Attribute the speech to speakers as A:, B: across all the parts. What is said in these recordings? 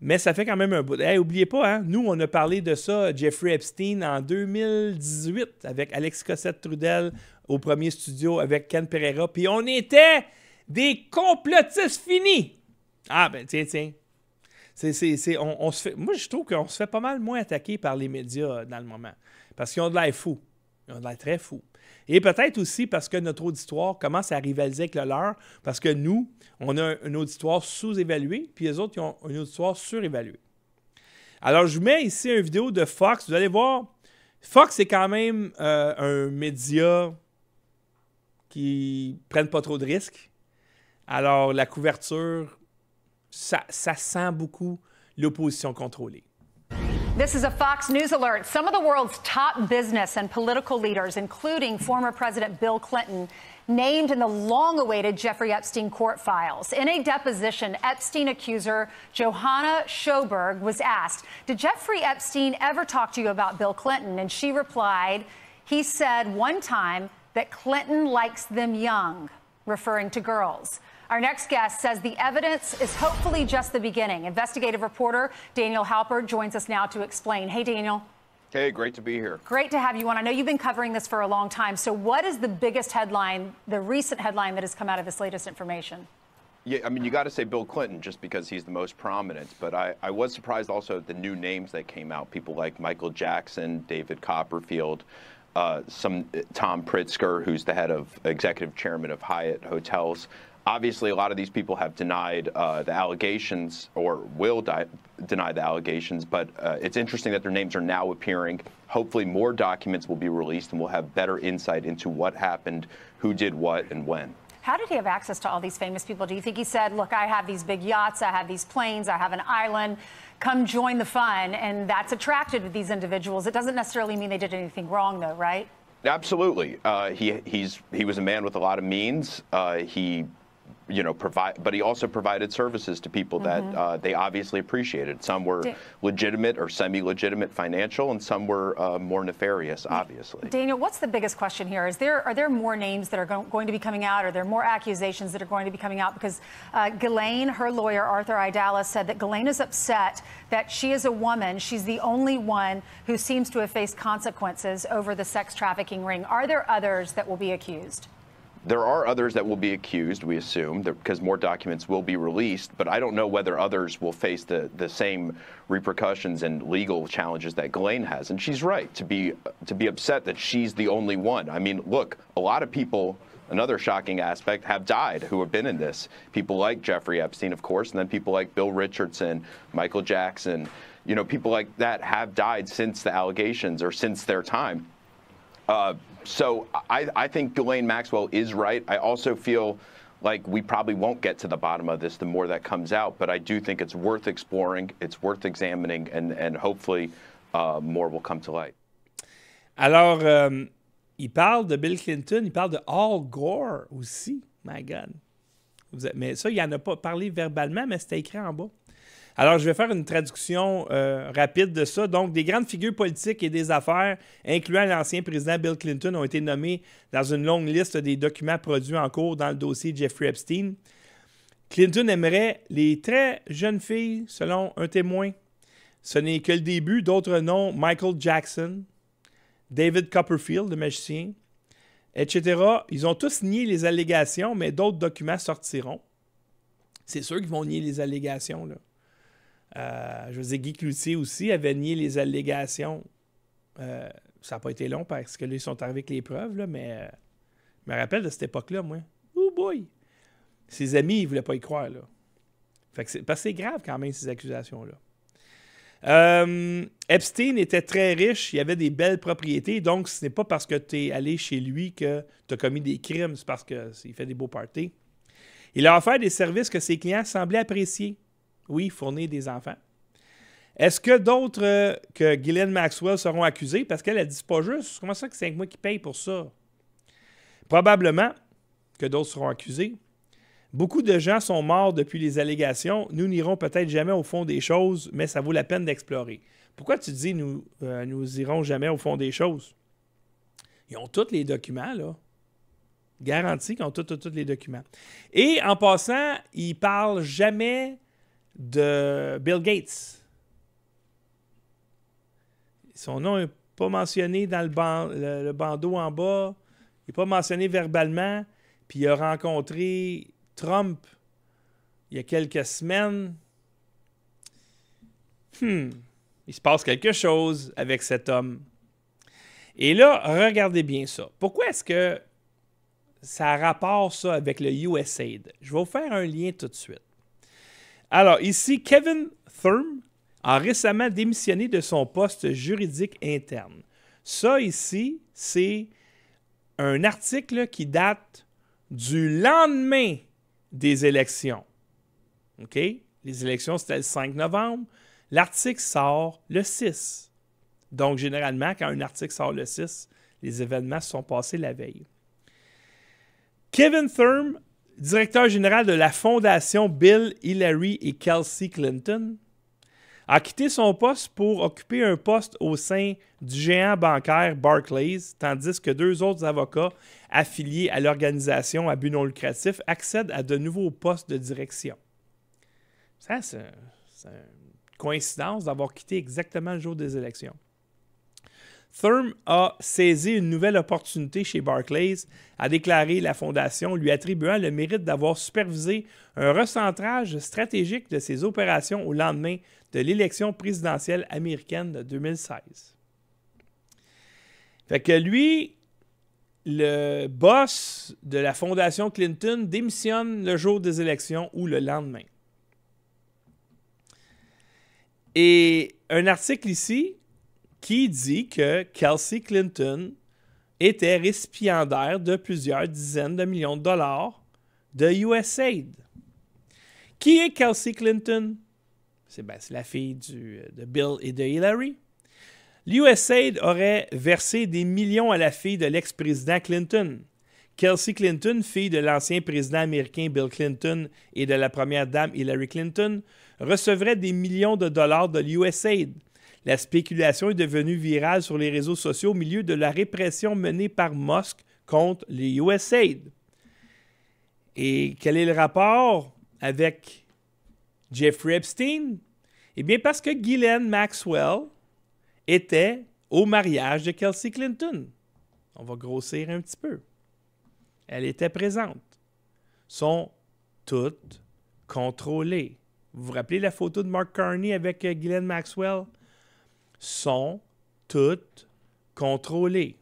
A: Mais ça fait quand même un bout. Hey, n'oubliez pas, hein, nous, on a parlé de ça, Jeffrey Epstein, en 2018, avec Alex Cossette-Trudel au premier studio avec Ken Pereira. Puis on était des complotistes finis. Ah, ben tiens. On se fait, moi, je trouve qu'on se fait pas mal moins attaquer par les médias dans le moment. Parce qu'ils ont de l'air fous. Ils ont de l'air très fous. Et peut-être aussi parce que notre auditoire commence à rivaliser avec le leur. Parce que nous, on a un auditoire sous-évalué, puis les autres, ils ont un auditoire surévalué. Alors, je vous mets ici une vidéo de Fox. Vous allez voir, Fox, c'est quand même un média qui ne prenne pas trop de risques. Alors, la couverture, ça sent beaucoup l'opposition contrôlée.
B: This is a Fox News alert. Some of the world's top business and political leaders, including former President Bill Clinton, named in the long-awaited Jeffrey Epstein court files. In a deposition, Epstein accuser Johanna Schoberg was asked, "Did Jeffrey Epstein ever talk to you about Bill Clinton?" And she replied, "He said one time that Clinton likes them young," referring to girls. Our next guest says the evidence is hopefully just the beginning. Investigative reporter Daniel Halpert joins us now to explain. Hey, Daniel.
C: Hey, great to be here.
B: Great to have you on. I know you've been covering this for a long time. So what is the biggest headline, the recent headline that has come out of this latest information?
C: Yeah, I mean, you got to say Bill Clinton just because he's the most prominent. But I was surprised also at the new names that came out. People like Michael Jackson, David Copperfield, Tom Pritzker, who's the head of executive chairman of Hyatt Hotels. Obviously, a lot of these people have denied the allegations or will deny the allegations, but it's interesting that their names are now appearing. Hopefully, more documents will be released and we'll have better insight into what happened, who did what, and when.
B: How did he have access to all these famous people? Do you think he said, look, I have these big yachts, I have these planes, I have an island, come join the fun, and that's attracted to these individuals? It doesn't necessarily mean they did anything wrong, though, right?
C: Absolutely. He was a man with a lot of means. But he also provided services to people that they obviously appreciated. Some were legitimate or semi-legitimate financial, and some were more nefarious, obviously.
B: Daniel, what's the biggest question here? Are there more names that are going to be coming out? Are there more accusations that are going to be coming out? Because Ghislaine, her lawyer, Arthur Aidala, said that Ghislaine is upset that she is a woman. She's the only one who seems to have faced consequences over the sex trafficking ring. Are there others that will be accused?
C: There are others that will be accused, we assume, because more documents will be released, but I don't know whether others will face the same repercussions and legal challenges that Ghislaine has. And she's right to be upset that she's the only one. I mean, look, a lot of people, another shocking aspect, have died who have been in this. People like Jeffrey Epstein, of course, and then people like Bill Richardson, Michael Jackson, people like that have died since the allegations or since their time. So I think Ghislaine Maxwell is right. I also feel like we probably won't get to the bottom of this the more that comes out, but I do think it's worth exploring, it's worth examining, and hopefully more will come to light.
A: Alors, il parle de Bill Clinton, il parle de Al Gore aussi. My God. Mais ça, il n'en a pas parlé verbalement, mais c'était écrit en bas. Alors, je vais faire une traduction rapide de ça. Donc, des grandes figures politiques et des affaires, incluant l'ancien président Bill Clinton, ont été nommés dans une longue liste des documents produits en cours dans le dossier Jeffrey Epstein. Clinton aimerait les très jeunes filles, selon un témoin. Ce n'est que le début. D'autres noms, Michael Jackson, David Copperfield, le magicien, etc. Ils ont tous nié les allégations, mais d'autres documents sortiront. C'est sûr qu'ils vont nier les allégations, là. Je veux dire, Guy Cloutier aussi avait nié les allégations. Ça n'a pas été long parce que là, ils sont arrivés avec les preuves, là, mais je me rappelle de cette époque-là, moi. Oh boy! Ses amis, ils ne voulaient pas y croire, là. Fait que parce que c'est grave quand même, ces accusations-là. Epstein était très riche, il avait des belles propriétés, donc ce n'est pas parce que tu es allé chez lui que tu as commis des crimes, c'est parce qu'il fait des beaux parties. Il a offert des services que ses clients semblaient apprécier. Oui, fournir des enfants. Est-ce que d'autres que Ghislaine Maxwell seront accusés? Parce qu'elle a dit, c'est pas juste. Comment ça que c'est moi qui paye pour ça? Probablement que d'autres seront accusés. Beaucoup de gens sont morts depuis les allégations. Nous n'irons peut-être jamais au fond des choses, mais ça vaut la peine d'explorer. Pourquoi tu dis nous irons jamais au fond des choses? Ils ont tous les documents, là. Garanti qu'ils ont tous les documents. Et en passant, ils ne parlent jamais de Bill Gates. Son nom n'est pas mentionné dans le bandeau en bas. Il n'est pas mentionné verbalement. Puis il a rencontré Trump il y a quelques semaines. Il se passe quelque chose avec cet homme. Et là, regardez bien ça. Pourquoi est-ce que ça a rapport ça avec le USAID? Je vais vous faire un lien tout de suite. Alors, ici, Kevin Thurm a récemment démissionné de son poste juridique interne. Ça, ici, c'est un article qui date du lendemain des élections. OK? Les élections, c'était le 5 novembre. L'article sort le 6. Donc, généralement, quand un article sort le 6, les événements se sont passés la veille. Kevin Thurm, directeur général de la fondation Bill, Hillary et Kelsey Clinton, a quitté son poste pour occuper un poste au sein du géant bancaire Barclays, tandis que 2 autres avocats affiliés à l'organisation à but non lucratif accèdent à de nouveaux postes de direction. Ça, c'est une coïncidence d'avoir quitté exactement le jour des élections. Thurm a saisi une nouvelle opportunité chez Barclays, a déclaré la fondation lui attribuant le mérite d'avoir supervisé un recentrage stratégique de ses opérations au lendemain de l'élection présidentielle américaine de 2016. Fait que lui, le boss de la fondation Clinton, démissionne le jour des élections ou le lendemain. Et un article ici qui dit que Kelsey Clinton était récipiendaire de plusieurs dizaines de millions de dollars de USAID. Qui est Kelsey Clinton? C'est la fille de Bill et de Hillary. L'USAID aurait versé des millions à la fille de l'ex-président Clinton. Kelsey Clinton, fille de l'ancien président américain Bill Clinton et de la première dame Hillary Clinton, recevrait des millions de dollars de l'USAID. La spéculation est devenue virale sur les réseaux sociaux au milieu de la répression menée par Musk contre les USAID. Et quel est le rapport avec Jeffrey Epstein? Eh bien, parce que Ghislaine Maxwell était au mariage de Kelsey Clinton. On va grossir un petit peu. Elle était présente. Sont toutes contrôlées. Vous vous rappelez la photo de Mark Carney avec Ghislaine Maxwell? Sont toutes contrôlées.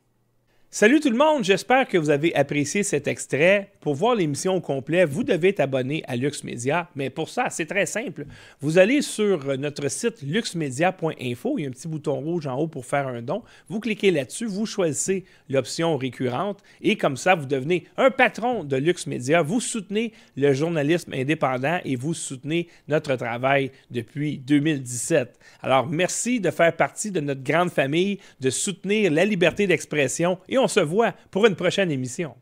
A: Salut tout le monde, j'espère que vous avez apprécié cet extrait. Pour voir l'émission au complet, vous devez être abonné à Lux Media. Mais pour ça, c'est très simple. Vous allez sur notre site luxmedia.info. Il y a un petit bouton rouge en haut pour faire un don. Vous cliquez là-dessus, vous choisissez l'option récurrente et comme ça, vous devenez un patron de Lux Media. Vous soutenez le journalisme indépendant et vous soutenez notre travail depuis 2017. Alors, merci de faire partie de notre grande famille, de soutenir la liberté d'expression et on se voit pour une prochaine émission.